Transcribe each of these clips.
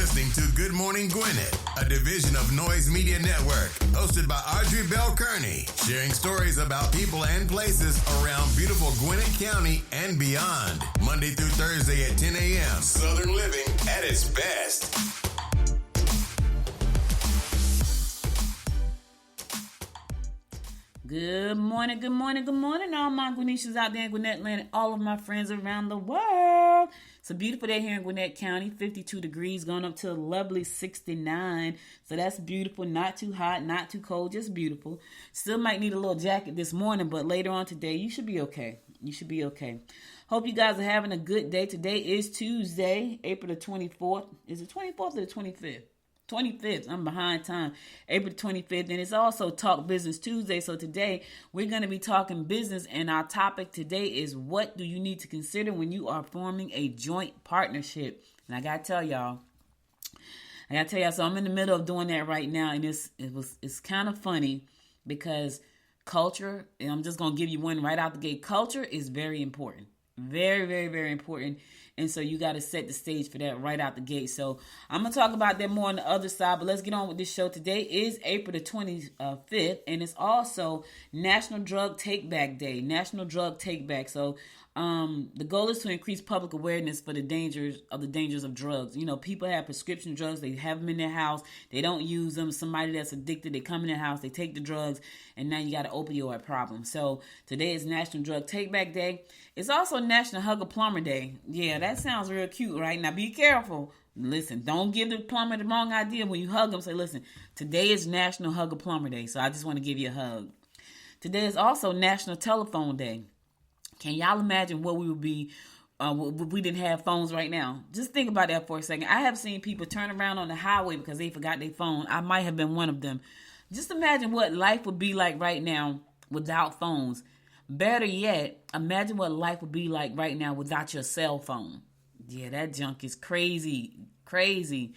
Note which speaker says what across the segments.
Speaker 1: listening to Good Morning Gwinnett, a division of Noise Media Network, hosted by Audrey Bell Kearney, sharing stories about people and places around beautiful Gwinnett County and beyond. Monday through Thursday at 10 a.m. Southern living at its best.
Speaker 2: Good morning, good morning, good morning, all my Gwinnetians out there in Gwinnett Land and all of my friends around the world. It's a beautiful day here in Gwinnett County, 52 degrees, going up to a lovely 69. So that's beautiful, not too hot, not too cold, just beautiful. Still might need a little jacket this morning, but later on today, you should be okay. You should be okay. Hope you guys are having a good day. Today is Tuesday, April the 24th. Is it 24th or the 25th? 25th. I'm behind time. April 25th. And it's also Talk Business Tuesday. So today we're going to be talking business. And our topic today is, what do you need to consider when you are forming a joint partnership? And I got to tell y'all. So I'm in the middle of doing that right now. And it's kind of funny because culture, and I'm just going to give you one right out the gate. Culture is very important. Very, very, very important. And so you got to set the stage for that right out the gate. So I'm going to talk about that more on the other side. But let's get on with this show. Today is April the 25th. And it's also National Drug Take Back Day. National Drug Take Back. So the goal is to increase public awareness for the dangers of drugs. You know, people have prescription drugs. They have them in their house. They don't use them. Somebody that's addicted, they come in their house, they take the drugs, and now you got an opioid problem. So today is National Drug Take Back Day. It's also National Hug a Plumber Day. Yeah, that sounds real cute, right? Now be careful. Listen, don't give the plumber the wrong idea when you hug them. Say, listen, today is National Hug a Plumber Day, so I just want to give you a hug. Today is also National Telephone Day. Can y'all imagine what we would be if we didn't have phones right now? Just think about that for a second. I have seen people turn around on the highway because they forgot their phone. I might have been one of them. Just imagine what life would be like right now without phones. Better yet, imagine what life would be like right now without your cell phone. Yeah, that junk is crazy. Crazy.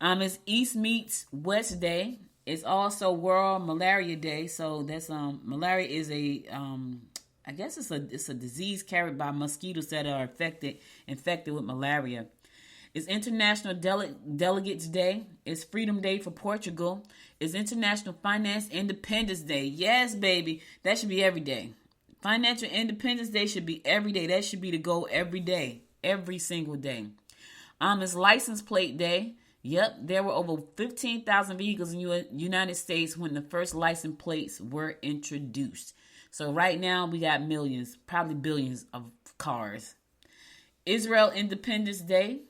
Speaker 2: It's East Meets West Day. It's also World Malaria Day. So that's malaria is a I guess it's a disease carried by mosquitoes that are infected with malaria. It's International Delegates Day. It's Freedom Day for Portugal. It's International Finance Independence Day. Yes, baby. That should be every day. Financial Independence Day should be every day. That should be the goal every day. Every single day. It's License Plate Day. Yep, there were over 15,000 vehicles in the United States when the first license plates were introduced. So right now we got millions, probably billions of cars. Israel Independence Day.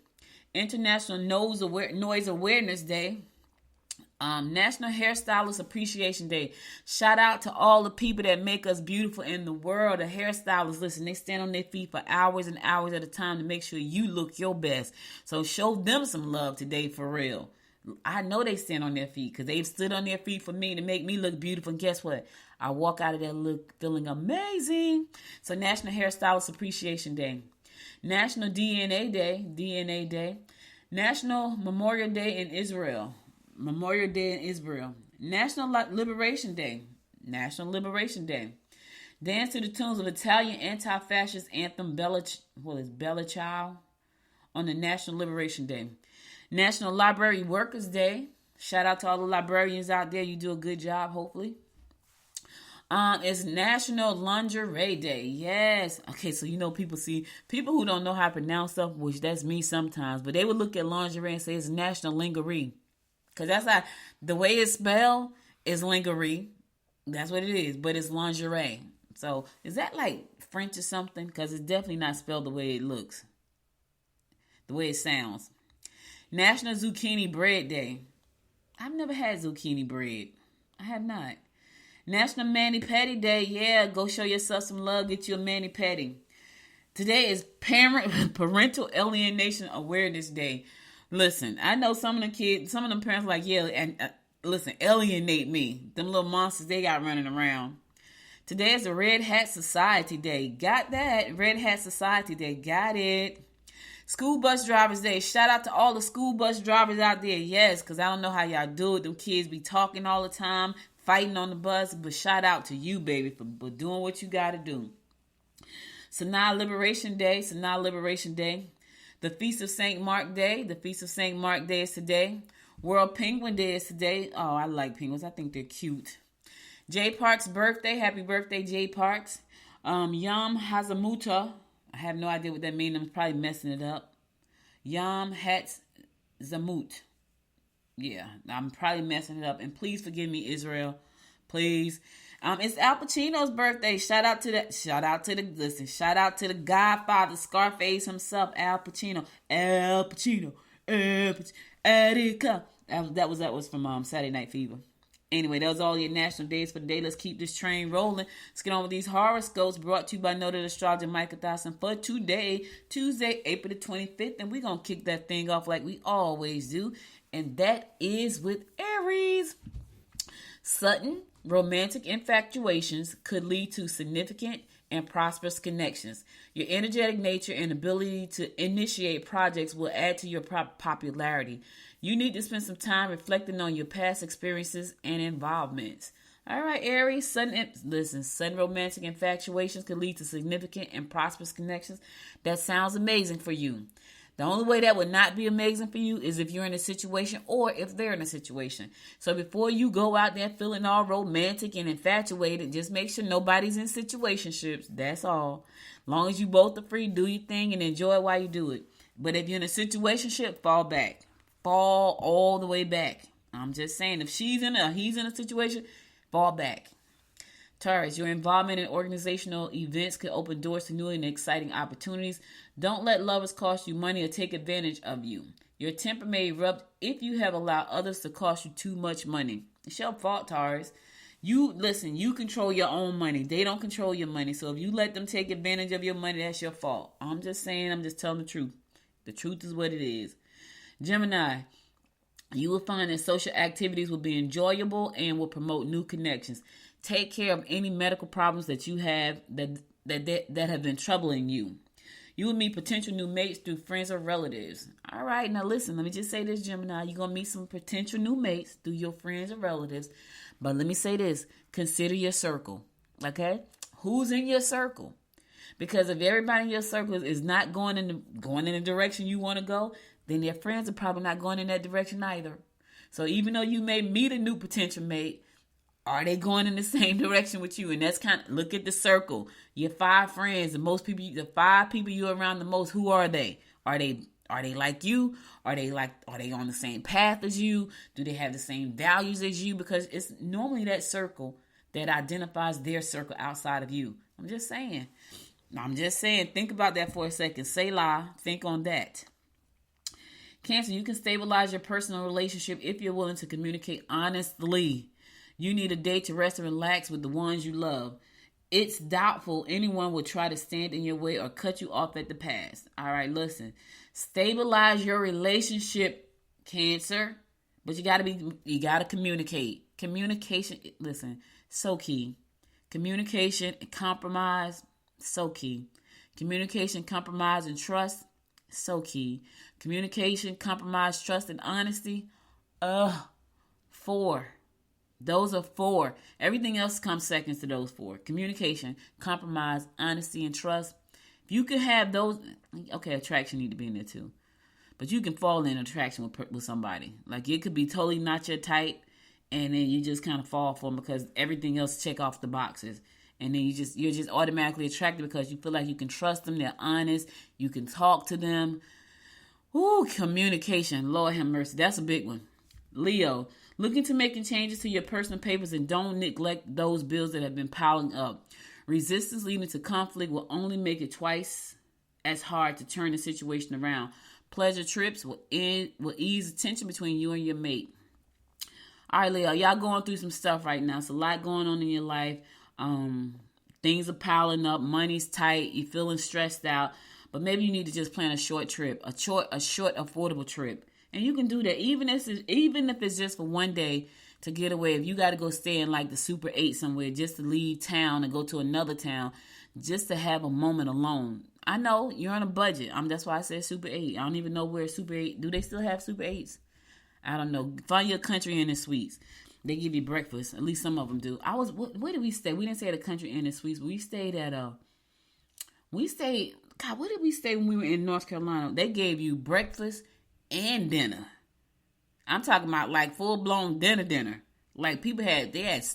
Speaker 2: International Noise Awareness Day. National Hairstylist Appreciation Day. Shout out to all the people that make us beautiful in the world. The hairstylists, listen, they stand on their feet for hours and hours at a time to make sure you look your best. So show them some love today for real. I know they stand on their feet because they've stood on their feet for me to make me look beautiful. And guess what? I walk out of there feeling amazing. So National Hairstylist Appreciation Day. National DNA Day. National Memorial Day in Israel. National Liberation Day. Dance to the tunes of Italian anti-fascist anthem Bella Ciao on the National Liberation Day. National Library Workers Day. Shout out to all the librarians out there. You do a good job, hopefully. It's National Lingerie Day. Yes. Okay, so you know people who don't know how to pronounce stuff, which that's me sometimes, but they would look at lingerie and say it's National Lingerie. Because that's how the way it's spelled is lingerie. That's what it is, but it's lingerie. So is that like French or something? Because it's definitely not spelled the way it looks. The way it sounds. National Zucchini Bread Day. I've never had zucchini bread. I have not. National Mani-Pedi Day. Yeah, go show yourself some love. Get you a mani-pedi. Today is Parental Alienation Awareness Day. Listen, I know some of them parents are like, yeah, and listen, alienate me. Them little monsters they got running around. Today is the Red Hat Society Day. Got that. Red Hat Society Day. Got it. School Bus Drivers Day. Shout out to all the school bus drivers out there. Yes, because I don't know how y'all do it. Them kids be talking all the time, fighting on the bus. But shout out to you, baby, for doing what you got to do. Sanaa Liberation Day. The Feast of St. Mark Day. The Feast of St. Mark Day is today. World Penguin Day is today. Oh, I like penguins. I think they're cute. Jay Park's birthday. Happy birthday, Jay Parks. Yom Hazamuta. I have no idea what that means. I'm probably messing it up. Yom Hatzamut. Yeah, I'm probably messing it up. And please forgive me, Israel. Please. It's Al Pacino's birthday. Shout out to the Godfather, Scarface himself, Al Pacino. Al Pacino. Attica. That was from Saturday Night Fever. Anyway, that was all your national days for the day. Let's keep this train rolling. Let's get on with these horoscopes brought to you by noted astrologer Michael Dawson for today, Tuesday, April the 25th. And we're going to kick that thing off like we always do. And that is with Aries. Sudden romantic infatuations could lead to significant and prosperous connections. Your energetic nature and ability to initiate projects will add to your popularity. You need to spend some time reflecting on your past experiences and involvements. All right, Aries, sudden romantic infatuations could lead to significant and prosperous connections. That sounds amazing for you. The only way that would not be amazing for you is if you're in a situation or if they're in a situation. So before you go out there feeling all romantic and infatuated, just make sure nobody's in situationships. That's all. As long as you both are free, do your thing and enjoy it while you do it. But if you're in a situationship, fall back. Fall all the way back. I'm just saying, if he's in a situation, fall back. Taurus, your involvement in organizational events could open doors to new and exciting opportunities. Don't let lovers cost you money or take advantage of you. Your temper may erupt if you have allowed others to cost you too much money. It's your fault, Taurus. You control your own money. They don't control your money. So if you let them take advantage of your money, that's your fault. I'm just telling the truth. The truth is what it is. Gemini, you will find that social activities will be enjoyable and will promote new connections. Take care of any medical problems that you have that have been troubling you. You will meet potential new mates through friends or relatives. All right, now listen, let me just say this, Gemini. You're going to meet some potential new mates through your friends or relatives. But let me say this, consider your circle, okay? Who's in your circle? Because if everybody in your circle is not going in the direction you want to go, then their friends are probably not going in that direction either. So even though you may meet a new potential mate, are they going in the same direction with you? And that's look at the circle. Your 5 friends, the 5 people you're around the most, who are they? Are they like you? Are they on the same path as you? Do they have the same values as you? Because it's normally that circle that identifies their circle outside of you. I'm just saying. Think about that for a second. Selah, think on that. Cancer, you can stabilize your personal relationship if you're willing to communicate honestly. You need a day to rest and relax with the ones you love. It's doubtful anyone will try to stand in your way or cut you off at the pass. All right, listen. Stabilize your relationship, Cancer. But you gotta communicate. Communication, listen, so key. Communication and compromise, so key. Communication, compromise, and trust, so key. Communication, compromise, trust, and honesty, 4. Those are 4. Everything else comes seconds to those 4. Communication, compromise, honesty, and trust. If you can have those, okay, attraction need to be in there too. But you can fall in attraction with somebody. Like it could be totally not your type, and then you just kind of fall for them because everything else check off the boxes. And then you're just automatically attracted because you feel like you can trust them. They're honest. You can talk to them. Ooh, communication. Lord have mercy. That's a big one. Leo, looking to making changes to your personal papers and don't neglect those bills that have been piling up. Resistance leading to conflict will only make it twice as hard to turn the situation around. Pleasure trips will ease the tension between you and your mate. All right, Leo, y'all going through some stuff right now. It's a lot going on in your life. Things are piling up. Money's tight. You're feeling stressed out. But maybe you need to just plan a short trip, a short, affordable trip. And you can do that even if it's just for one day to get away. If you got to go stay in like the Super 8 somewhere just to leave town and go to another town just to have a moment alone. I know you're on a budget. That's why I said Super 8. I don't even know where Super 8. Do they still have Super 8s? I don't know. Find your country inn and suites. They give you breakfast. At least some of them do. Where did we stay? We didn't stay at a country inn and suites. But we stayed God, what did we say when we were in North Carolina? They gave you breakfast and dinner. I'm talking about like full blown dinner. Like they had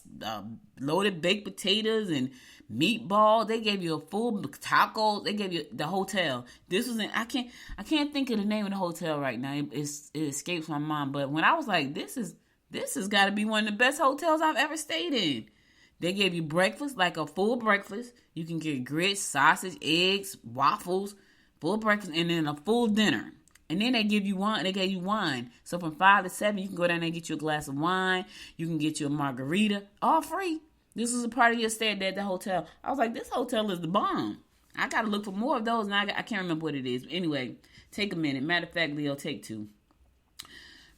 Speaker 2: loaded baked potatoes and meatball. They gave you a full taco. They gave you the hotel. This was I can't think of the name of the hotel right now. It escapes my mind. But when I was like, this has got to be one of the best hotels I've ever stayed in. They gave you breakfast, like a full breakfast. You can get grits, sausage, eggs, waffles, full breakfast, and then a full dinner. And then they give you wine. They gave you wine. So from 5 to 7, you can go down there and get you a glass of wine. You can get you a margarita, all free. This was a part of your stay at the hotel. I was like, this hotel is the bomb. I got to look for more of those, and I can't remember what it is. But anyway, take a minute. Matter of fact, Leo, take 2.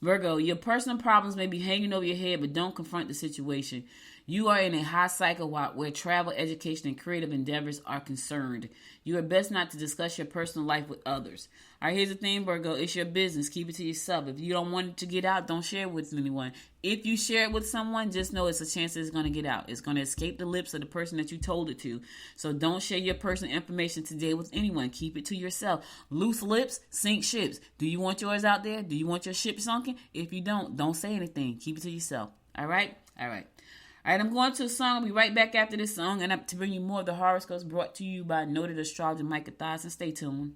Speaker 2: Virgo, your personal problems may be hanging over your head, but don't confront the situation. You are in a high cycle where travel, education, and creative endeavors are concerned. You are best not to discuss your personal life with others. All right, here's the thing, Virgo. It's your business. Keep it to yourself. If you don't want it to get out, don't share it with anyone. If you share it with someone, just know it's a chance that it's going to get out. It's going to escape the lips of the person that you told it to. So don't share your personal information today with anyone. Keep it to yourself. Loose lips sink ships. Do you want yours out there? Do you want your ship sunken? If you don't say anything. Keep it to yourself. All right? All right. All right, I'm going to a song. I'll be right back after this song, and to bring you more of the horoscopes brought to you by noted astrologer Micah Thyssen. Stay tuned.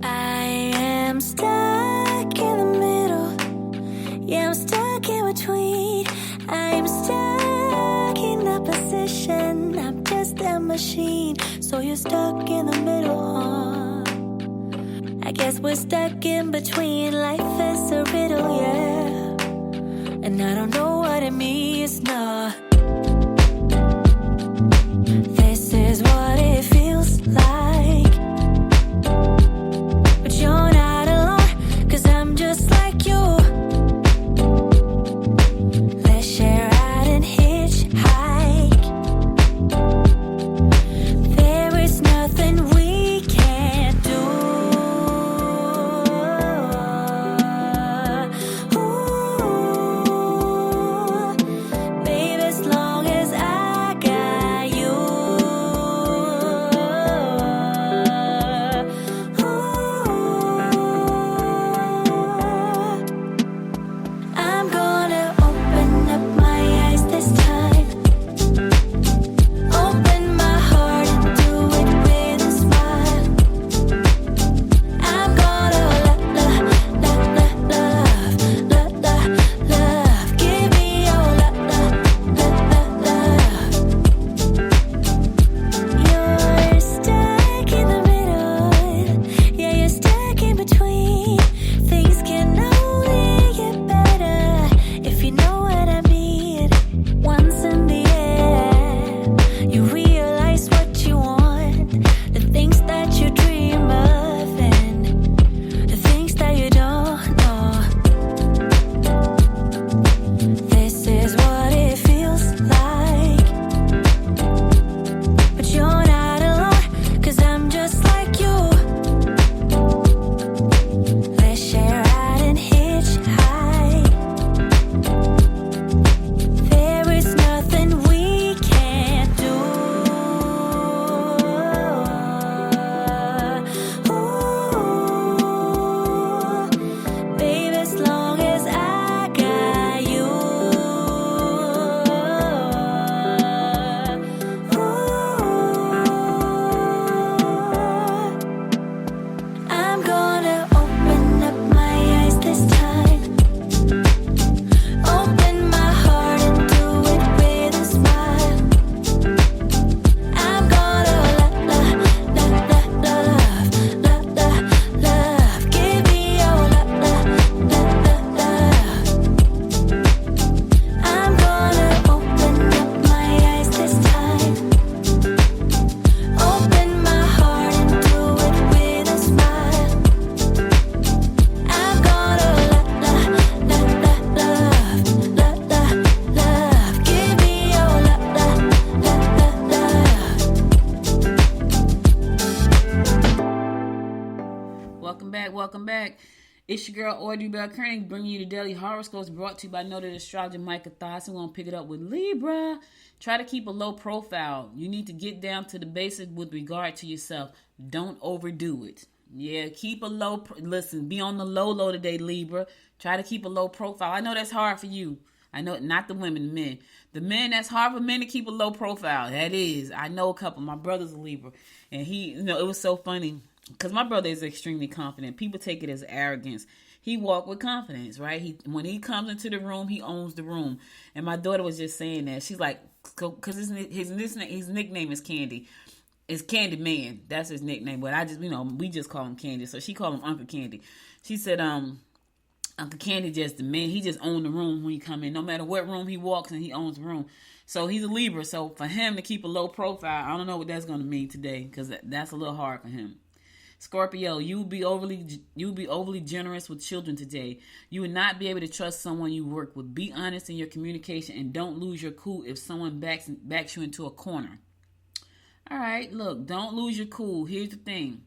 Speaker 3: I am stuck in the middle. Yeah, I'm stuck in between. I'm stuck in the position. I'm just a machine. So you're stuck in the middle, huh? I guess we're stuck in between. Life is a riddle, yeah. And I don't know what it means, no. This is what it feels like. But you're not alone, 'cause I'm just like you. Let's share out and hitchhike. There is nothing we can't do. Ooh, baby, it's
Speaker 2: It's your girl, Audrey Bell Kearney, bringing you the daily horoscopes brought to you by noted astrologer Micah Thos. We're going to pick it up with Libra. Try to keep a low profile. You need to get down to the basics with regard to yourself. Don't overdo it. Yeah, keep a low, listen, be on the low today, Libra. Try to keep a low profile. I know that's hard for you. I know, not the women, the men. The men, that's hard for men to keep a low profile. That is. I know a couple. My brother's a Libra. And he, it was so funny. Because my brother is extremely confident. People take it as arrogance. He walked with confidence, right? When he comes into the room, he owns the room. And my daughter was just saying that. She's like, because his nickname is Candy. It's Candy Man. That's his nickname. But I just, we just call him Candy. So she called him Uncle Candy. She said, Uncle Candy just the man. He just owns the room when he come in. No matter what room he walks in, he owns the room. So he's a Libra. So for him to keep a low profile, I don't know what that's going to mean today. Because that's a little hard for him. Scorpio, you'll be overly generous with children today. You will not be able to trust someone you work with. Be honest in your communication and don't lose your cool if someone backs you into a corner. All right, look, don't lose your cool. Here's the thing.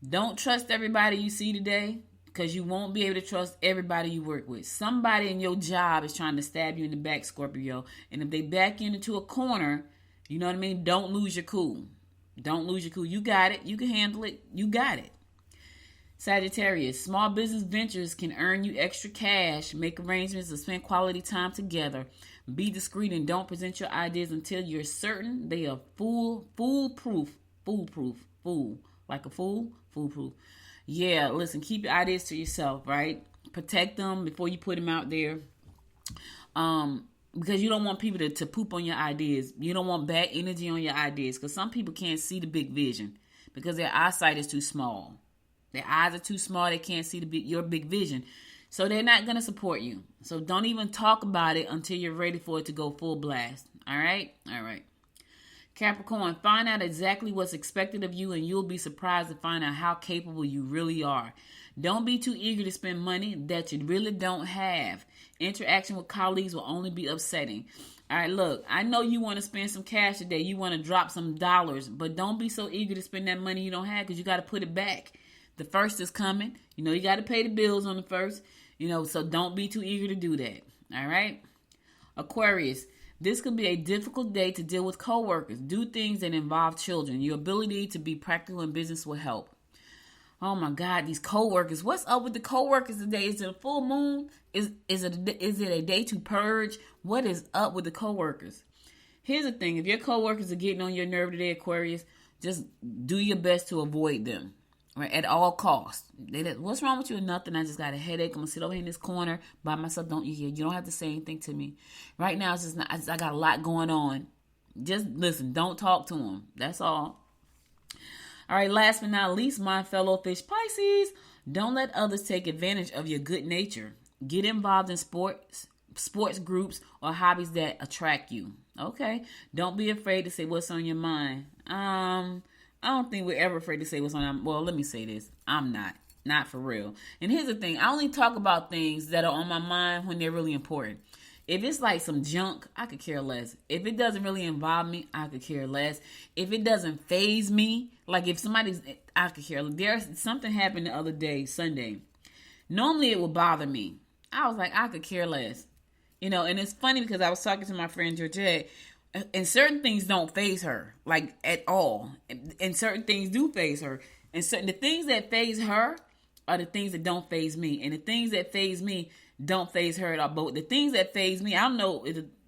Speaker 2: Don't trust everybody you see today because you won't be able to trust everybody you work with. Somebody in your job is trying to stab you in the back, Scorpio. And if they back you into a corner, you know what I mean? Don't lose your cool. Don't lose your cool. You got it. You can handle it. You got it. Sagittarius, small business ventures can earn you extra cash. Make arrangements to spend quality time together. Be discreet and don't present your ideas until you're certain they are foolproof. Like a fool? Foolproof. Yeah, listen, keep your ideas to yourself, right? Protect them before you put them out there. Because you don't want people to poop on your ideas. You don't want bad energy on your ideas. Because some people can't see the big vision. Because their eyesight is too small. Their eyes are too small. They can't see your big vision. So they're not going to support you. So don't even talk about it until you're ready for it to go full blast. All right? All right. Capricorn, find out exactly what's expected of you and you'll be surprised to find out how capable you really are. Don't be too eager to spend money that you really don't have. Interaction with colleagues will only be upsetting. All right, look, I know you want to spend some cash today. You want to drop some dollars, but don't be so eager to spend that money you don't have because you got to put it back. The first is coming. You got to pay the bills on the first. So don't be too eager to do that. All right? Aquarius, this could be a difficult day to deal with coworkers. Do things that involve children. Your ability to be practical in business will help. Oh my God, these coworkers. What's up with the coworkers today? Is it a full moon? Is it a day to purge? What is up with the coworkers? Here's the thing. If your coworkers are getting on your nerve today, Aquarius, just do your best to avoid them. Right, at all costs. What's wrong with you? Nothing. I just got a headache. I'm gonna sit over here in this corner by myself. You don't have to say anything to me. Right now, it's just not, I got a lot going on. Just listen. Don't talk to them. That's all. All right. Last but not least, my fellow fish Pisces, don't let others take advantage of your good nature. Get involved in sports groups or hobbies that attract you. Okay. Don't be afraid to say what's on your mind. I don't think we're ever afraid to say what's on our mind. Well, let me say this. I'm not. Not for real. And here's the thing. I only talk about things that are on my mind when they're really important. If it's like some junk, I could care less. If it doesn't really involve me, I could care less. If it doesn't faze me, like if I could care less. There's something happened the other day, Sunday. Normally it would bother me. I was like, I could care less. And it's funny because I was talking to my friend Georgette. And certain things don't faze her, like at all. And certain things do faze her. And the things that faze her are the things that don't faze me. And the things that faze me don't faze her at all. But the things that faze me, I don't know.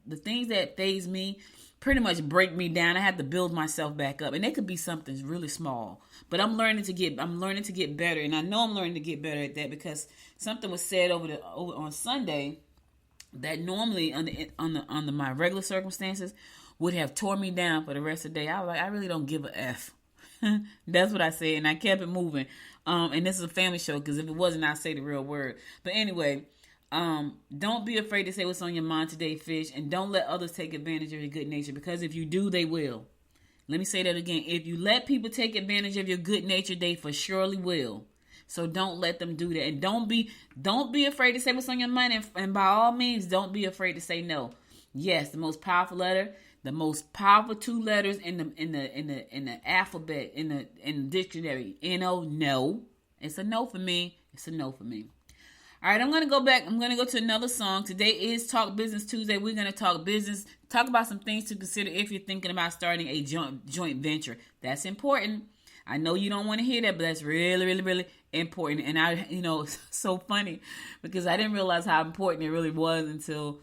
Speaker 2: The things that faze me pretty much break me down. I have to build myself back up. And it could be something really small. But I'm learning to get better. And I know I'm learning to get better at that because something was said over on Sunday that normally under my regular circumstances would have tore me down for the rest of the day. I was like, I really don't give a F. That's what I said, and I kept it moving. And this is a family show, because if it wasn't, I'd say the real word. But anyway, don't be afraid to say what's on your mind today, fish, and don't let others take advantage of your good nature, because if you do, they will. Let me say that again. If you let people take advantage of your good nature, they for surely will. So don't let them do that. And don't be afraid to say what's on your mind. And by all means, don't be afraid to say no. Yes, the most powerful letter, the most powerful two letters in the alphabet, in the dictionary. No. It's a no for me. It's a no for me. All right, I'm going to go back. I'm going to go to another song. Today is Talk Business Tuesday. We're going to talk business, talk about some things to consider if you're thinking about starting a joint venture. That's important. I know you don't want to hear that, but that's really, really, really important. And it's so funny because I didn't realize how important it really was until,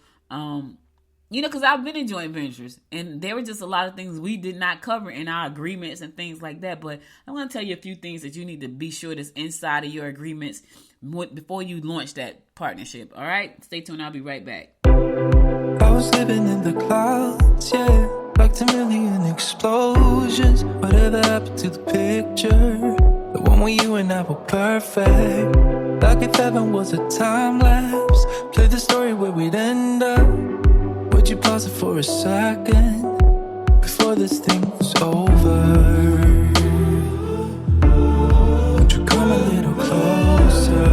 Speaker 2: because I've been in joint ventures and there were just a lot of things we did not cover in our agreements and things like that. But I'm going to tell you a few things that you need to be sure that's inside of your agreements before you launch that partnership. All right, stay tuned. I'll be right back.
Speaker 4: I was living in the clouds, yeah, like 10 million explosions. Whatever happened to the picture, the one where you and I were perfect, like if heaven was a time lapse. Play the story where we'd end up. Would you pause it for a second before this thing was over? Would you come a little closer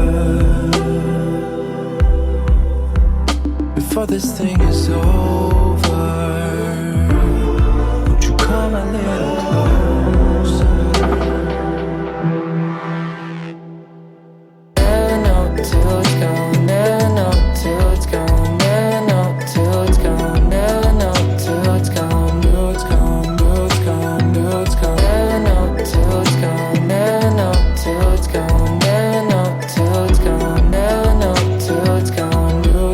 Speaker 4: before this thing is over? Would you come a little closer? Never know till it's gone. Never know till it's gone. Never know till it's gone. Never know till it's gone. Till it's gone. Till it's gone. Till it's gone. Never know till it's gone. Never know till it's gone. Never know till it's gone. Never know till it's gone. Till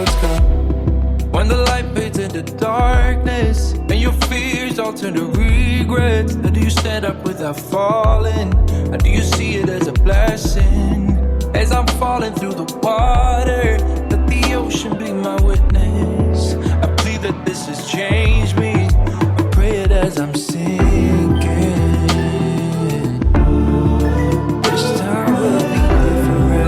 Speaker 4: it's gone. When the light fades into darkness and your fears all turn to regrets, how do you stand up without falling? How do you see it as a blessing? As I'm falling through the water, let the ocean be my witness. I plead that this has changed me. I pray it as I'm sinking. This time will be different.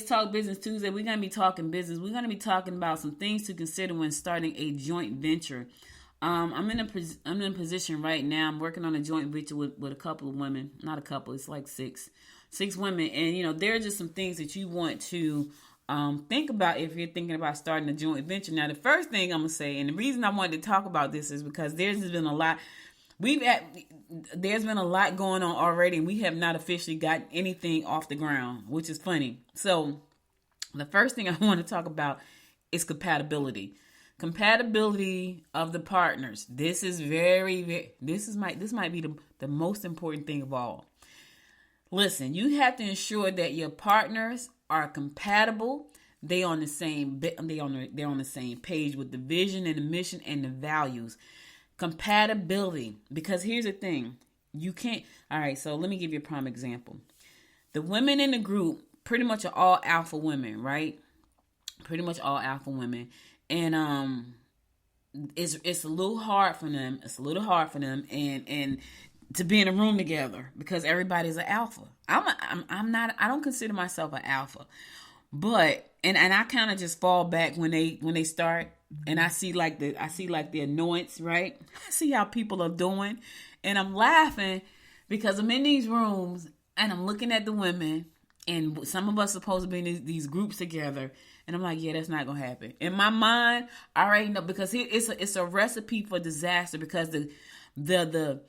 Speaker 2: Talk Business Tuesday. We're going to be talking business. We're going to be talking about some things to consider when starting a joint venture. I'm in a position right now. I'm working on a joint venture with a couple of women. Not a couple. It's like six women. And, there are just some things that you want to think about if you're thinking about starting a joint venture. Now, the first thing I'm going to say, and the reason I wanted to talk about this is because there's been a lot. There's been a lot going on already, and we have not officially gotten anything off the ground, which is funny. So the first thing I want to talk about is compatibility. Compatibility of the partners. This is this might be the most important thing of all. Listen, you have to ensure that your partners are compatible. They're on the same page with the vision and the mission and the values. Compatibility, because here's the thing, you can't. All right, so let me give you a prime example. The women in the group pretty much are all alpha women, right? Pretty much all alpha women, and it's a little hard for them. And to be in a room together because everybody's an alpha. I'm not. I don't consider myself an alpha, but and I kind of just fall back when they start, and I see like the annoyance, right? I see how people are doing, and I'm laughing because I'm in these rooms and I'm looking at the women, and some of us supposed to be in these groups together, and I'm like, yeah, that's not gonna happen. In my mind, I already know because it's a recipe for disaster because the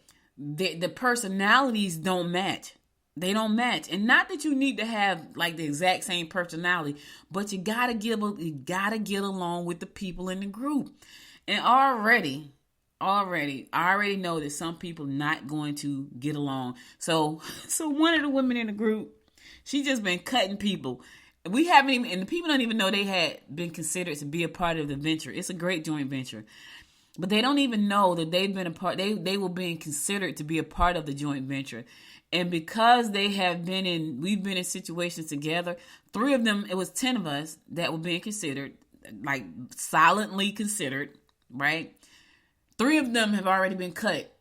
Speaker 2: personalities don't match. They don't match. And not that you need to have like the exact same personality, but you gotta get along with the people in the group. And already, I already know that some people not going to get along. So one of the women in the group, she just been cutting people. We haven't even, and the people don't even know they had been considered to be a part of the venture. It's a great joint venture. But they don't even know that they've been a part. They were being considered to be a part of the joint venture, and because we've been in situations together. 3 of them, it was 10 of us that were being considered, like silently considered, right? 3 of them have already been cut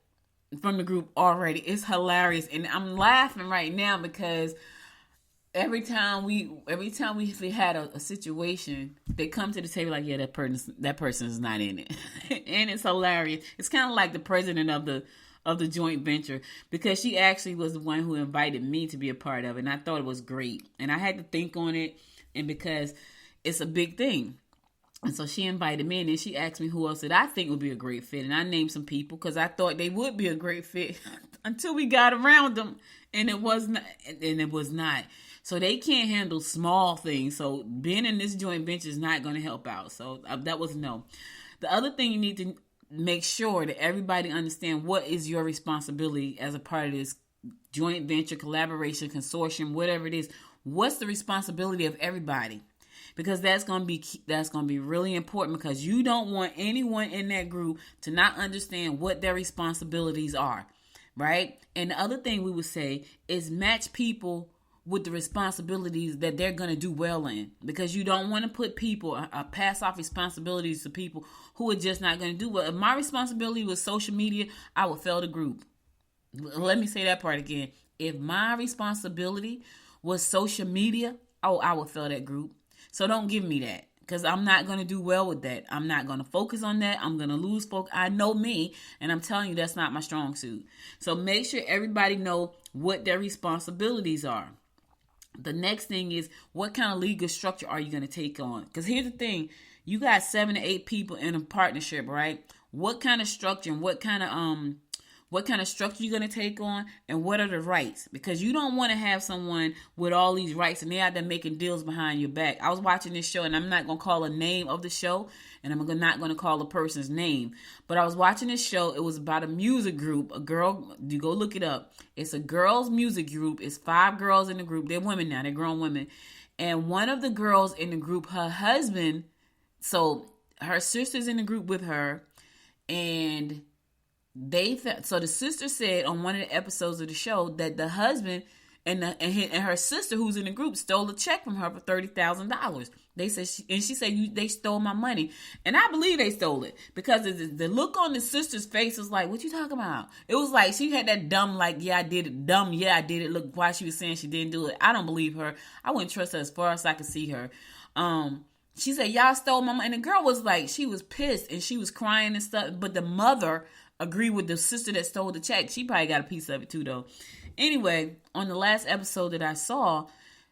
Speaker 2: from the group already. It's hilarious, and I'm laughing right now because every time we had a situation, they come to the table like, yeah, that person is not in it. And it's hilarious. It's kind of like the president of the joint venture, because she actually was the one who invited me to be a part of it, and I thought it was great. And I had to think on it, and because it's a big thing. And so she invited me, and then she asked me who else that I think would be a great fit. And I named some people because I thought they would be a great fit until we got around them, and it was not. So they can't handle small things. So being in this joint venture is not going to help out. So that was no. The other thing you need to make sure that everybody understand what is your responsibility as a part of this joint venture, collaboration, consortium, whatever it is. What's the responsibility of everybody? Because that's going to be really important, because you don't want anyone in that group to not understand what their responsibilities are, right? And the other thing we would say is match people with the responsibilities that they're going to do well in, because you don't want to put people, pass off responsibilities to people who are just not going to do well. If my responsibility was social media, I would fail the group. Let me say that part again. If my responsibility was social media, I would fail that group. So don't give me that, because I'm not going to do well with that. I'm not going to focus on that. I'm going to lose focus. I know me, and I'm telling you that's not my strong suit. So make sure everybody know what their responsibilities are. The next thing is, what kind of legal structure are you going to take on? Because here's the thing. You got 7 to 8 people in a partnership, right? What kind of structure and what kind of structure you're going to take on, and what are the rights? Because you don't want to have someone with all these rights and they're out there making deals behind your back. I was watching this show, and I'm not going to call a name of the show, and I'm not going to call a person's name. But I was watching this show. It was about a music group. A girl, you go look it up. It's a girls' music group. It's 5 girls in the group. They're women now. They're grown women. And one of the girls in the group, her husband, so her sister's in the group with her, and so the sister said on one of the episodes of the show that the husband and her sister, who's in the group, stole a check from her for $30,000. They said, she said, they stole my money, and I believe they stole it, because the look on the sister's face was like, "What you talking about?" It was like she had that dumb, like, "Yeah, I did it." Dumb, "Yeah, I did it." Look, why she was saying she didn't do it. I don't believe her. I wouldn't trust her as far as I could see her. She said, "Y'all stole my money," and the girl was like, she was pissed and she was crying and stuff. But the mother agreed with the sister that stole the check. She probably got a piece of it too, though. Anyway, on the last episode that I saw,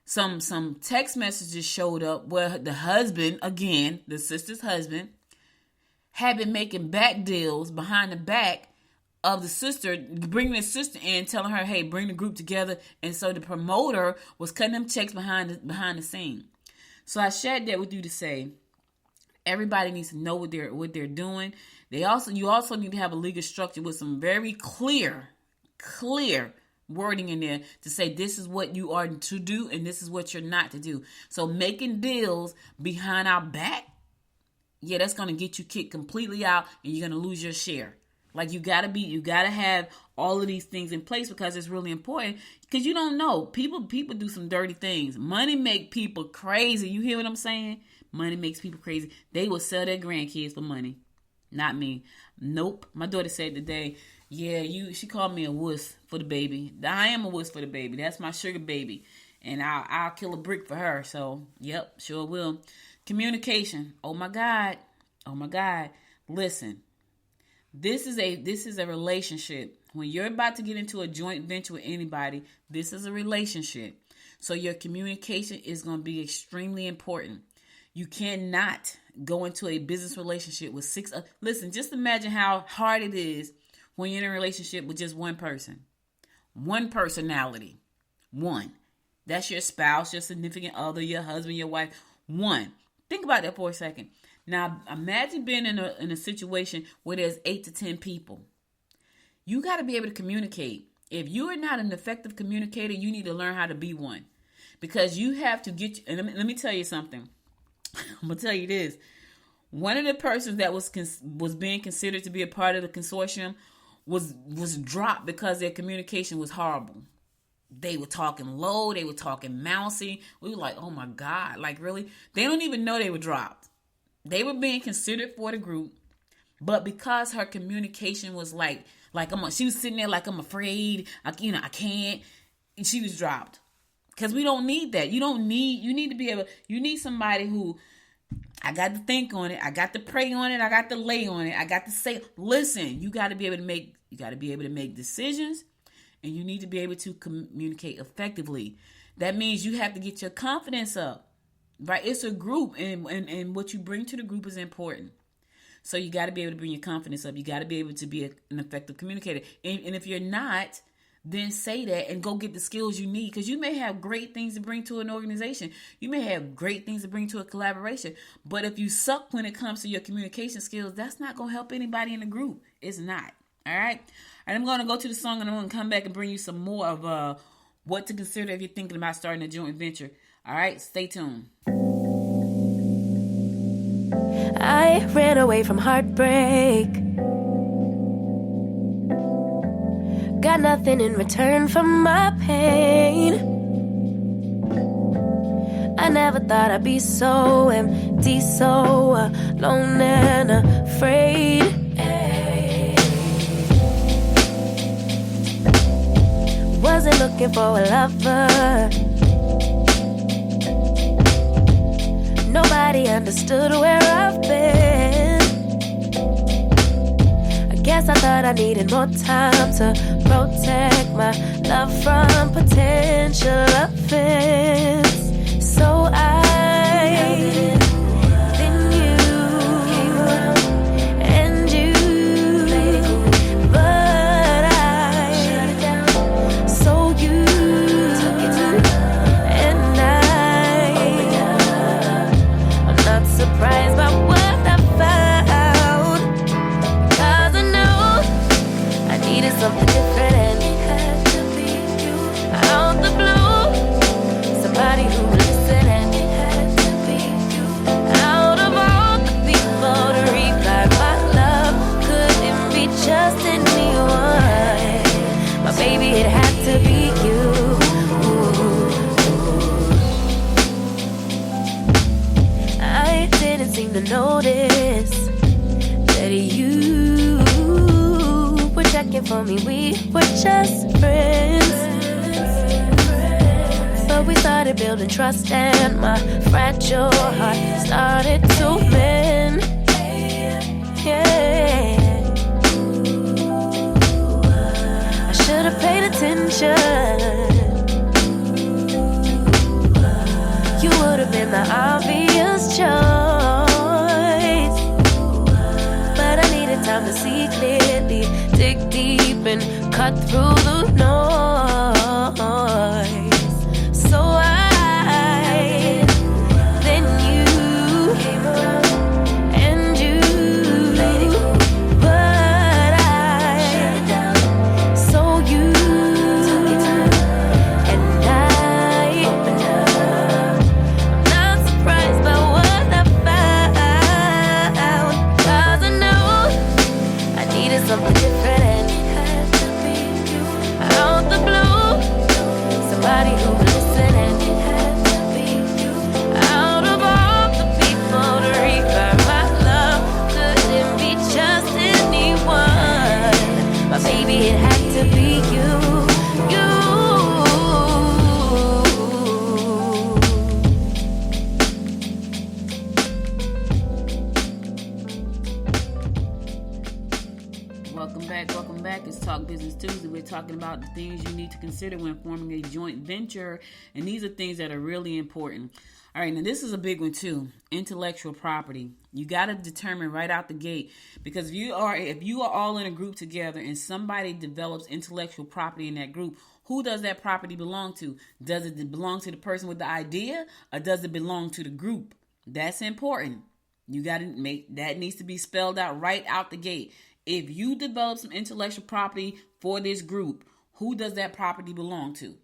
Speaker 2: some text messages showed up where the husband, again, the sister's husband, had been making back deals behind the back of the sister, bringing the sister in, telling her, "Hey, bring the group together." And so the promoter was cutting them checks behind the scene. So I shared that with you to say, everybody needs to know what they're doing. You also need to have a legal structure with some very clear wording in there to say this is what you are to do and this is what you're not to do. So making deals behind our back, yeah, that's going to get you kicked completely out, and you're going to lose your share. Like, you got to have all of these things in place, because it's really important, because you don't know. People do some dirty things. Money make people crazy. You hear what I'm saying? Money makes people crazy. They will sell their grandkids for money. Not me. Nope. My daughter said today, she called me a wuss for the baby. I am a wuss for the baby. That's my sugar baby. And I'll kill a brick for her. So, yep, sure will. Communication. Oh my God. Listen. This is a relationship. When you're about to get into a joint venture with anybody, this is a relationship. So your communication is going to be extremely important. You cannot go into a business relationship with listen, just imagine how hard it is when you're in a relationship with just one person. One personality. One. That's your spouse, your significant other, your husband, your wife. One. Think about that for a second. Now, imagine being in a situation where there's 8 to 10 people. You got to be able to communicate. If you are not an effective communicator, you need to learn how to be one. Because you have to and let me tell you something. I'm going to tell you this. One of the persons that was being considered to be a part of the consortium was dropped because their communication was horrible. They were talking low. They were talking mousy. We were like, oh my God, like really? They don't even know they were dropped. They were being considered for the group, but because her communication was she was sitting there like, I'm afraid, I can't, and she was dropped. Because we don't need that. You need somebody who, I got to think on it, I got to pray on it, I got to lay on it, I got to say, listen, you got to be able to make decisions, and you need to be able to communicate effectively. That means you have to get your confidence up. Right? It's a group, and what you bring to the group is important. So you got to be able to bring your confidence up. You got to be able to be an effective communicator. And if you're not, then say that and go get the skills you need, because you may have great things to bring to an organization. You may have great things to bring to a collaboration. But if you suck when it comes to your communication skills, that's not going to help anybody in the group. It's not. All right? And I'm going to go to the song, and I'm going to come back and bring you some more of what to consider if you're thinking about starting a joint venture. All right, stay tuned.
Speaker 3: I ran away from heartbreak. Got nothing in return for my pain. I never thought I'd be so empty, so alone and afraid. Wasn't looking for a lover. Nobody understood where I've been. I guess I thought I needed more time to protect my love from potential offense. So then you came around and you but I shut it down. So you took it down. And I'm not surprised by what I found, 'cause I know I needed something different, and it had to be you. Out the blue, somebody who would listen, and it had to be you. Out of all the people to reply, my love couldn't be just anyone. My baby, it had to be you. I didn't seem to notice that you were checking for me. We were just friends, but we started building trust, and my fragile heart started to mend. Yeah, I should have paid attention. You would have been the obvious choice, but I needed time to see clearly, dig deep and cut through the noise. So then you came around and you but I shut it down. So you took it down, and I'm not surprised by what I found, 'cause I know I needed something different, and it had to be you. Out the
Speaker 2: Welcome back. It's Talk Business Tuesday. We're talking about the things you need to consider when forming a joint venture. And these are things that are really important. All right, now this is a big one too. Intellectual property. You got to determine right out the gate, because if you are all in a group together and somebody develops intellectual property in that group, who does that property belong to? Does it belong to the person with the idea, or does it belong to the group? That's important. You got to make that needs to be spelled out right out the gate. If you develop some intellectual property for this group, who does that property belong to?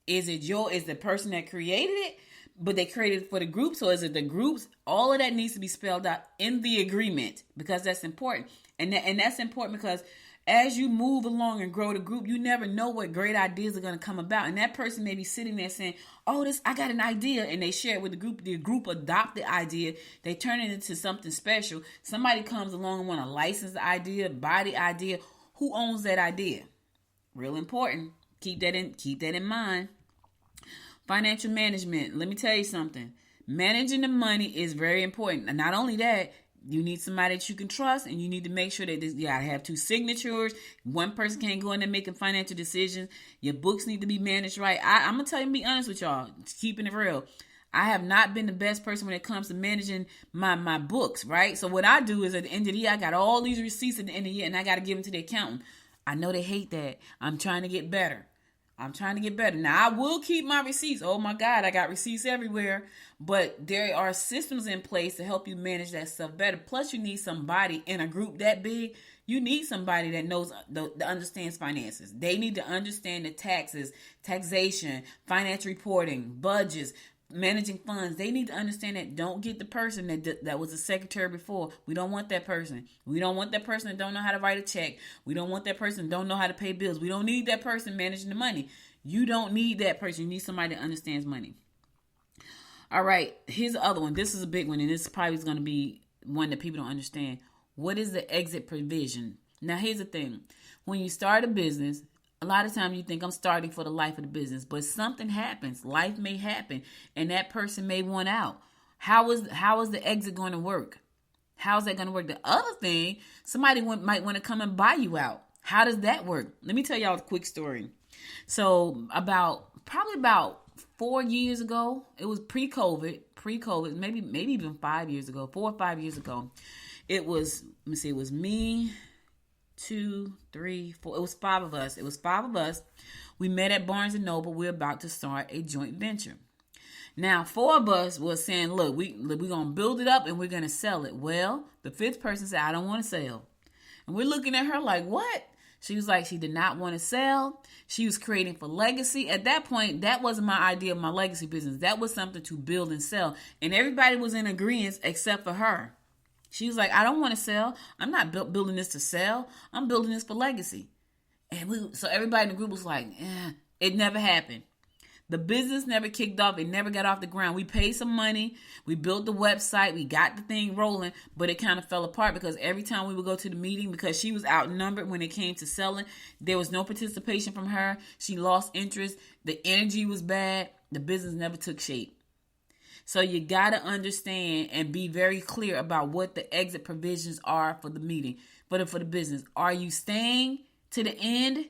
Speaker 2: Is the person that created it, but they created it for the group? So is it the groups? All of that needs to be spelled out in the agreement, because that's important. And that's important because as you move along and grow the group, you never know what great ideas are going to come about. And that person may be sitting there saying, oh, I got an idea. And they share it with the group. The group adopt the idea. They turn it into something special. Somebody comes along and want to license the idea, buy the idea. Who owns that idea? Real important. Keep that in mind. Financial management. Let me tell you something. Managing the money is very important. And not only that, you need somebody that you can trust, and you need to make sure that you gotta have 2 signatures. One person can't go in there making financial decisions. Your books need to be managed right. I'm gonna tell you, be honest with y'all, keeping it real. I have not been the best person when it comes to managing my books, right? So what I do is at the end of the year, I got all these receipts at the end of the year, and I got to give them to the accountant. I know they hate that. I'm trying to get better. Now, I will keep my receipts. Oh, my God, I got receipts everywhere. But there are systems in place to help you manage that stuff better. Plus, you need somebody in a group that big. You need somebody that knows, that understands finances. They need to understand the taxes, taxation, financial reporting, budgets, managing funds. They need to understand that. Don't get the person that was a secretary before. We don't want that person. We don't want that person that don't know how to write a check. We don't want that person that don't know how to pay bills. We don't need that person managing the money. You don't need that person. You need somebody that understands money. All right, here's the other one. This is a big one, and this probably is going to be one that people don't understand. What is the exit provision? Now, here's the thing. When you start a business, a lot of times you think I'm starting for the life of the business, but something happens. Life may happen, and that person may want out. How is the exit going to work? How is that going to work? The other thing, somebody might want to come and buy you out. How does that work? Let me tell y'all a quick story. So probably about 4 years ago, it was pre-COVID, maybe even 5 years ago, 4 or 5 years ago. It was me, 2, 3, 4. It was 5 of us. We met at Barnes & Noble. We're about to start a joint venture. Now, 4 of us was saying, look, we're going to build it up and we're going to sell it. Well, the 5th person said, I don't want to sell. And we're looking at her like, what? She was like, she did not want to sell. She was creating for legacy. At that point, that wasn't my idea of my legacy business. That was something to build and sell. And everybody was in agreement except for her. She was like, I don't want to sell. I'm not building this to sell. I'm building this for legacy. And so everybody in the group was like, it never happened. The business never kicked off. It never got off the ground. We paid some money. We built the website. We got the thing rolling, but it kind of fell apart because every time we would go to the meeting, because she was outnumbered when it came to selling, there was no participation from her. She lost interest. The energy was bad. The business never took shape. So you got to understand and be very clear about what the exit provisions are for the meeting, for the business. Are you staying to the end?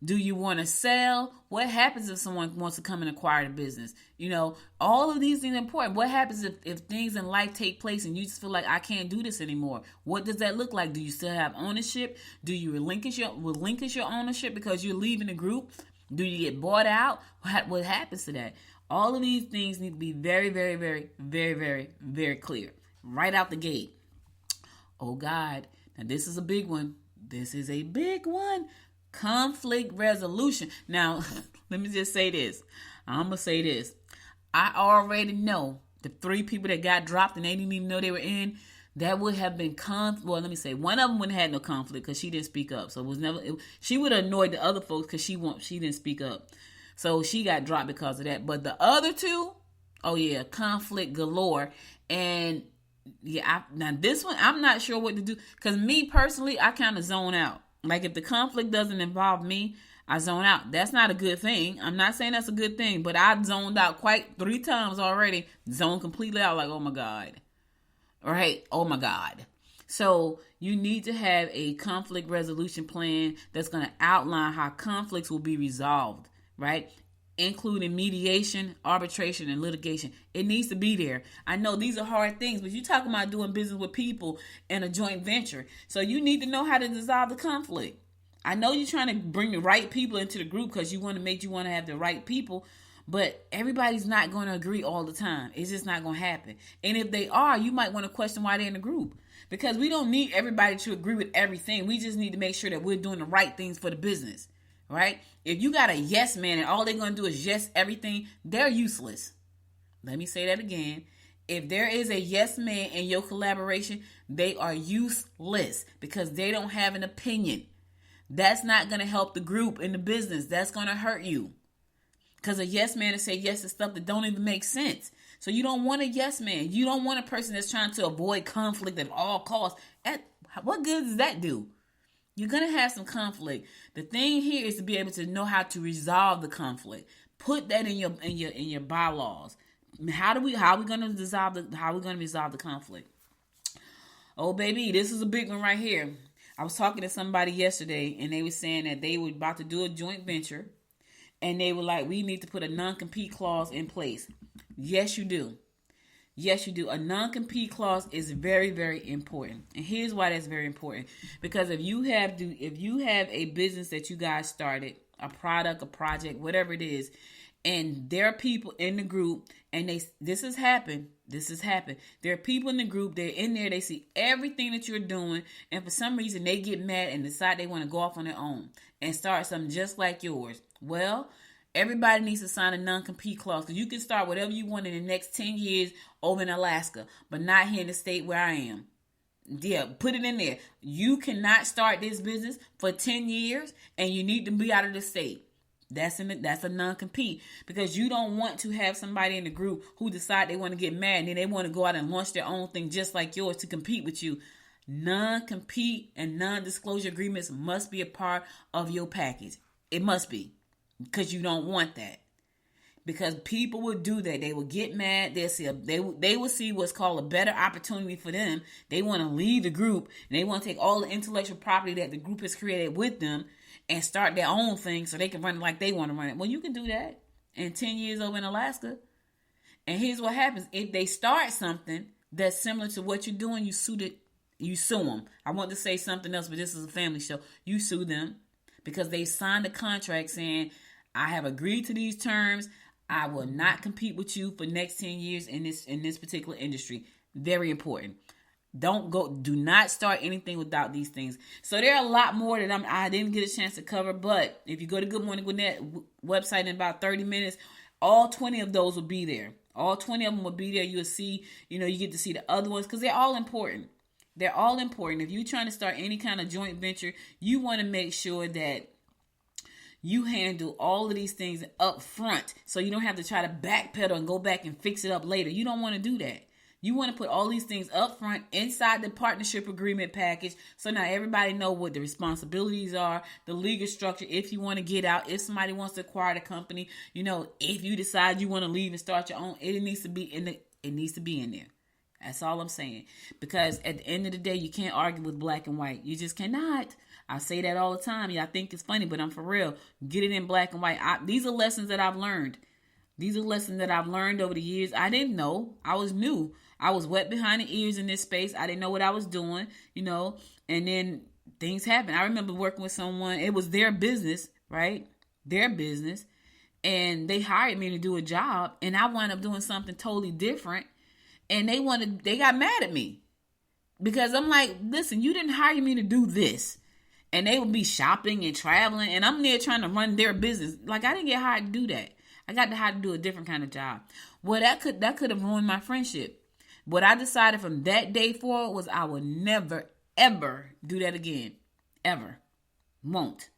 Speaker 2: Do you want to sell? What happens if someone wants to come and acquire the business? You know, all of these things are important. What happens if things in life take place and you just feel like, I can't do this anymore? What does that look like? Do you still have ownership? Do you relinquish your ownership because you're leaving the group? Do you get bought out? What happens to that? All of these things need to be very, very, very, very, very, very clear right out the gate. Oh, God. Now, this is a big one. Conflict resolution. Now, let me just say this. I'm going to say this. I already know the 3 people that got dropped and they didn't even know they were in, that would have been one of them wouldn't have had no conflict because she didn't speak up. So it was never, she would have annoyed the other folks because she didn't speak up. So she got dropped because of that. But the other 2, oh yeah, conflict galore. And yeah, now this one, I'm not sure what to do. Because me personally, I kind of zone out. Like if the conflict doesn't involve me, I zone out. That's not a good thing. I'm not saying that's a good thing, but I zoned out quite 3 times already. Zoned completely out like, oh my God. Right? Oh my God. So you need to have a conflict resolution plan that's going to outline how conflicts will be resolved, right? Including mediation, arbitration, and litigation. It needs to be there. I know these are hard things, but you're talking about doing business with people in a joint venture. So you need to know how to dissolve the conflict. I know you're trying to bring the right people into the group because you want to have the right people, but everybody's not going to agree all the time. It's just not going to happen. And if they are, you might want to question why they're in the group, because we don't need everybody to agree with everything. We just need to make sure that we're doing the right things for the business, right? If you got a yes man and all they're going to do is yes everything, they're useless. Let me say that again. If there is a yes man in your collaboration, they are useless because they don't have an opinion. That's not going to help the group in the business. That's going to hurt you. Because a yes man to say yes to stuff that don't even make sense. So you don't want a yes man. You don't want a person that's trying to avoid conflict at all costs. What good does that do? You're going to have some conflict. The thing here is to be able to know how to resolve the conflict. Put that in your bylaws. How are we going to resolve the conflict? Oh baby, this is a big one right here. I was talking to somebody yesterday and they were saying that they were about to do a joint venture. And they were like, we need to put a non-compete clause in place. Yes, you do. Yes, you do. A non-compete clause is very, very important. And here's why that's very important. Because if you have a business that you guys started, a product, a project, whatever it is, and there are people in the group, and this has happened. There are people in the group, they're in there, they see everything that you're doing, and for some reason they get mad and decide they want to go off on their own and start something just like yours. Well, everybody needs to sign a non-compete clause, because you can start whatever you want in the next 10 years over in Alaska, but not here in the state where I am. Yeah, put it in there. You cannot start this business for 10 years and you need to be out of the state. That's a non-compete, because you don't want to have somebody in the group who decide they want to get mad and then they want to go out and launch their own thing just like yours to compete with you. Non-compete and non-disclosure agreements must be a part of your package. It must be, because you don't want that. Because people will do that. They will get mad. They will see what's called a better opportunity for them. They want to leave the group and they want to take all the intellectual property that the group has created with them and start their own thing so they can run it like they want to run it. Well, you can do that in 10 years over in Alaska. And here's what happens. If they start something that's similar to what you're doing, you sue them. I want to say something else, but this is a family show. You sue them because they signed a contract saying, I have agreed to these terms. I will not compete with you for the next 10 years in this particular industry. Very important. Do not start anything without these things. So there are a lot more that I didn't get a chance to cover, but if you go to Good Morning Gwinnett website in about 30 minutes, all 20 of those will be there. All 20 of them will be there. You'll see, you get to see the other ones because they're all important. They're all important. If you're trying to start any kind of joint venture, you want to make sure that you handle all of these things up front so you don't have to try to backpedal and go back and fix it up later. You don't want to do that. You want to put all these things up front inside the partnership agreement package so now everybody know what the responsibilities are, the legal structure, if you want to get out, if somebody wants to acquire the company, if you decide you want to leave and start your own, it needs to be in there. That's all I'm saying. Because at the end of the day, you can't argue with black and white. You just cannot. I say that all the time. Yeah, I think it's funny, but I'm for real. Get it in black and white. These are lessons that I've learned. These are lessons that I've learned over the years. I didn't know. I was new. I was wet behind the ears in this space. I didn't know what I was doing, and then things happened. I remember working with someone. It was their business, right? Their business. And they hired me to do a job, and I wound up doing something totally different. And they got mad at me because I'm like, listen, you didn't hire me to do this. And they would be shopping and traveling, and I'm there trying to run their business. Like, I didn't get hired to do that. I got hired to do a different kind of job. Well, that could have ruined my friendship. What I decided from that day forward was I would never, ever do that again. Ever. Won't.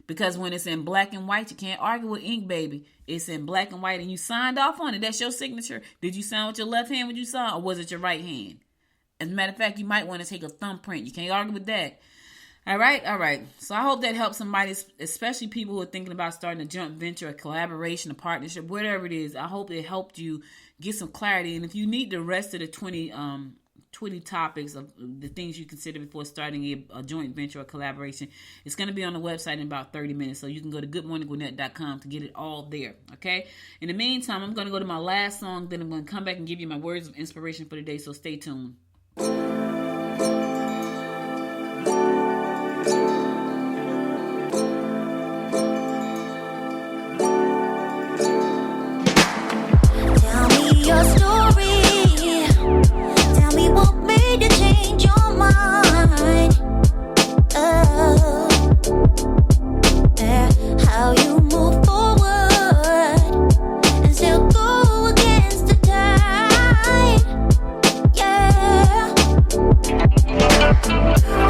Speaker 2: Because when it's in black and white, you can't argue with ink, baby. It's in black and white, and you signed off on it. That's your signature. Did you sign with your left hand when you signed, or was it your right hand? As a matter of fact, you might want to take a thumbprint. You can't argue with that. All right. So I hope that helps somebody, especially people who are thinking about starting a joint venture, a collaboration, a partnership, whatever it is. I hope it helped you get some clarity. And if you need the rest of the 20 20 topics of the things you consider before starting a joint venture or collaboration. It's going to be on the website in about 30 minutes, so you can go to goodmorninggwinnett.com to get it all there, okay? In the meantime, I'm going to go to my last song, then I'm going to come back and give you my words of inspiration for the day, so stay tuned.
Speaker 3: Tell me your story. Tell me what made you change your mind. Oh, yeah. How you move forward and still go against the tide. Yeah.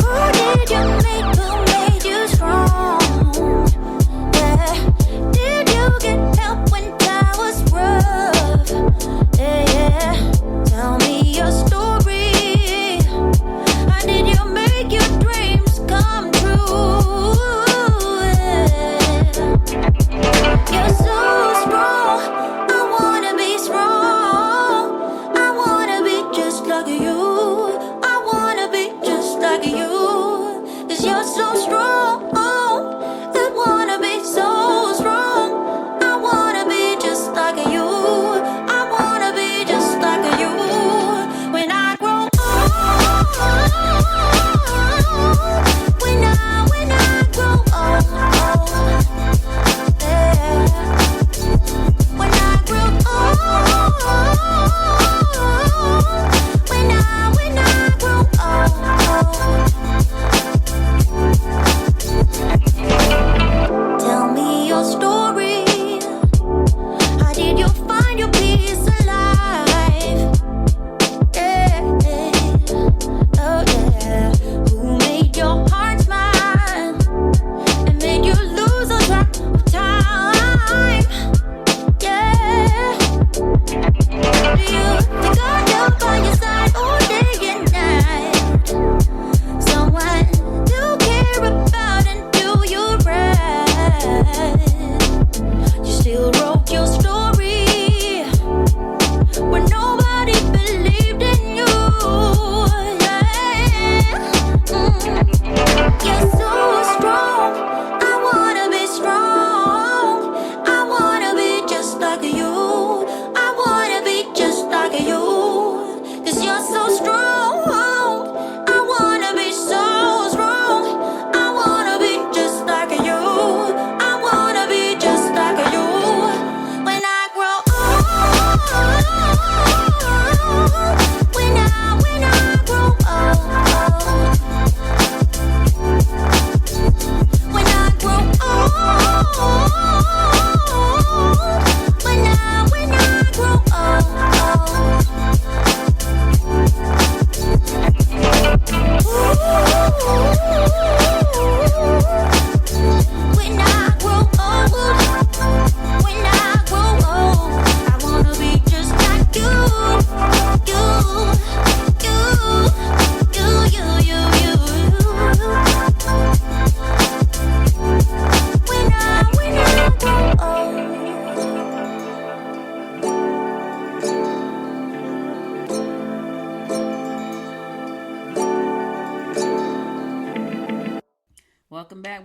Speaker 3: Who did you make? Who made you strong? Yeah. Did you get help when time was rough? Yeah. Tell me your story. How did you make your dreams come true? You're so strong. I wanna be strong. I wanna be just like you. I wanna be just like you. 'Cause you're so strong. I wanna be so strong. I wanna be just like you. I wanna be just like you. When I grow old, when I grow old, yeah. When I grow old, when I grow old. Tell me your story. How did you find your peace alive? Yeah, oh yeah. Who made your heart smile and made you lose a track of time? Yeah. Do you think I'd help by your side all day and night? Someone to care about and do you right. You still wrote your story when nobody believed in you. Yeah. You're so strong. I wanna be strong. I wanna be just like you. I wanna be just like you. 'Cause you're so strong. I wanna be so strong. I wanna be just like you. I wanna be just like you. When I grow old, when I grow old, when I grow old, when I grow when I grow old, when I grow old, I wanna be just like you, When I grow old.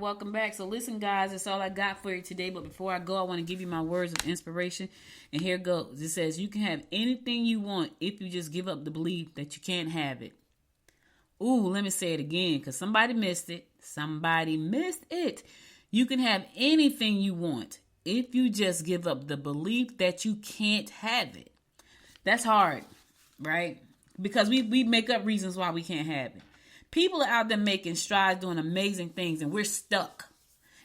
Speaker 2: Welcome back. So listen, guys, that's all I got for you today. But before I go, I want to give you my words of inspiration. And here goes. It says, you can have anything you want if you just give up the belief that you can't have it. Ooh, let me say it again because somebody missed it. Somebody missed it. You can have anything you want if you just give up the belief that you can't have it. That's hard, right? Because we make up reasons why we can't have it. People are out there making strides, doing amazing things, and we're stuck.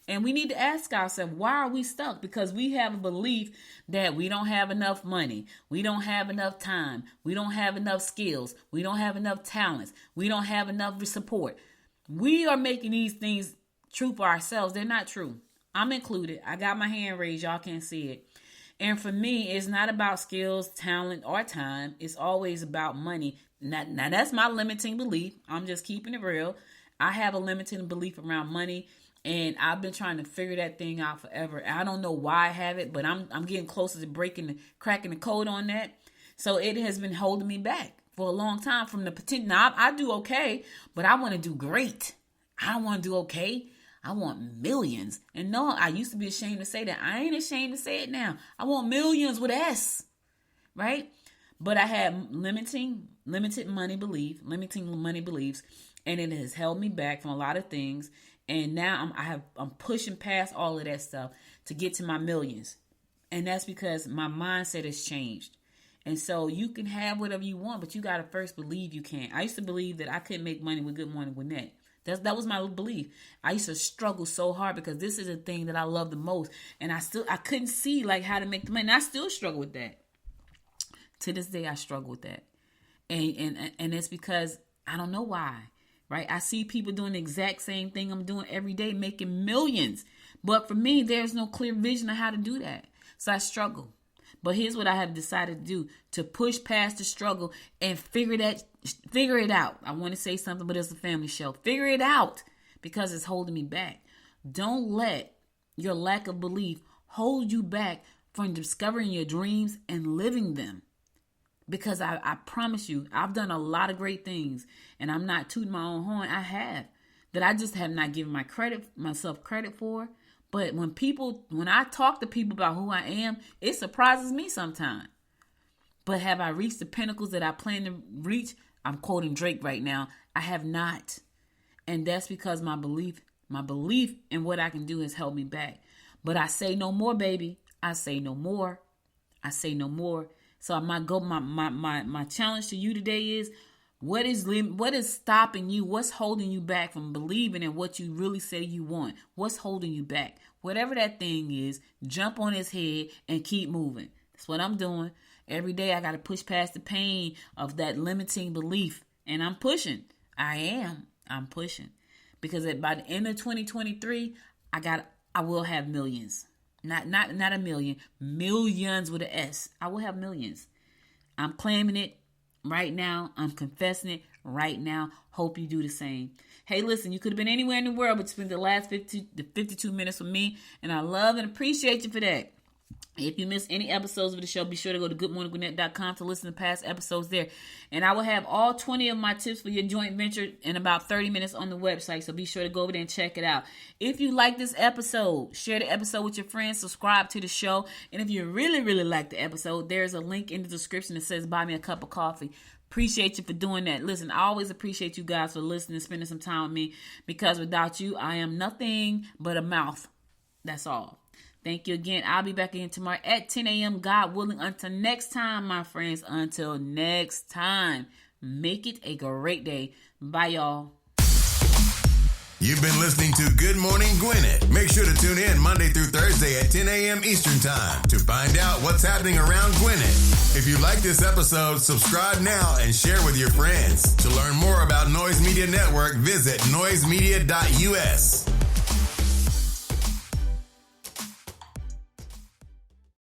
Speaker 2: And we need to ask ourselves, why are we stuck? Because we have a belief that we don't have enough money. We don't have enough time. We don't have enough skills. We don't have enough talents. We don't have enough support. We are making these things true for ourselves. They're not true. I'm included. I got my hand raised. Y'all can't see it. And for me, it's not about skills, talent, or time. It's always about money. Now that's my limiting belief. I'm just keeping it real. I have a limiting belief around money, and I've been trying to figure that thing out forever. I don't know why I have it, but I'm getting closer to cracking the code on that. So it has been holding me back for a long time from the potential. Now, I do okay, but I want to do great. I don't want to do okay. I want millions. And no, I used to be ashamed to say that. I ain't ashamed to say it now. I want millions with S, right? But I had limiting money beliefs, and it has held me back from a lot of things. And now I'm pushing past all of that stuff to get to my millions. And that's because my mindset has changed. And so you can have whatever you want, but you got to first believe you can. I used to believe that I couldn't make money with Good Morning Gwinnett. That was my belief. I used to struggle so hard because this is the thing that I love the most. And I couldn't see like how to make the money. And I still struggle with that. To this day, I struggle with that. And it's because I don't know why, right? I see people doing the exact same thing I'm doing every day, making millions. But for me, there's no clear vision of how to do that. So I struggle. But here's what I have decided to do, to push past the struggle and figure it out. I want to say something, but it's a family show. Figure it out because it's holding me back. Don't let your lack of belief hold you back from discovering your dreams and living them. Because I promise you, I've done a lot of great things, and I'm not tooting my own horn. I have, that I just have not given myself credit for. But when I talk to people about who I am, it surprises me sometimes. But have I reached the pinnacles that I plan to reach? I'm quoting Drake right now. I have not. And that's because my belief in what I can do has held me back. But I say no more, baby. I say no more. I say no more. So my challenge to you today is, what is stopping you? What's holding you back from believing in what you really say you want? What's holding you back? Whatever that thing is, jump on his head and keep moving. That's what I'm doing. Every day I got to push past the pain of that limiting belief. And I'm pushing. I'm pushing. Because by the end of 2023, I will have millions. Not a million. Millions with an S. I will have millions. I'm claiming it right now. I'm confessing it right now. Hope you do the same. Hey, listen, you could have been anywhere in the world, but spent the last 52 minutes with me, and I love and appreciate you for that. If you missed any episodes of the show, be sure to go to goodmorninggwinnett.com to listen to past episodes there. And I will have all 20 of my tips for your joint venture in about 30 minutes on the website, so be sure to go over there and check it out. If you like this episode, share the episode with your friends, subscribe to the show. And if you really, really like the episode, there's a link in the description that says buy me a cup of coffee. Appreciate you for doing that. Listen, I always appreciate you guys for listening, spending some time with me, because without you, I am nothing but a mouth. That's all. Thank you again. I'll be back again tomorrow at 10 a.m. God willing. Until next time, my friends. Until next time. Make it a great day. Bye, y'all.
Speaker 1: You've been listening to Good Morning Gwinnett. Make sure to tune in Monday through Thursday at 10 a.m. Eastern Time to find out what's happening around Gwinnett. If you like this episode, subscribe now and share with your friends. To learn more about Noise Media Network, visit noisemedia.us.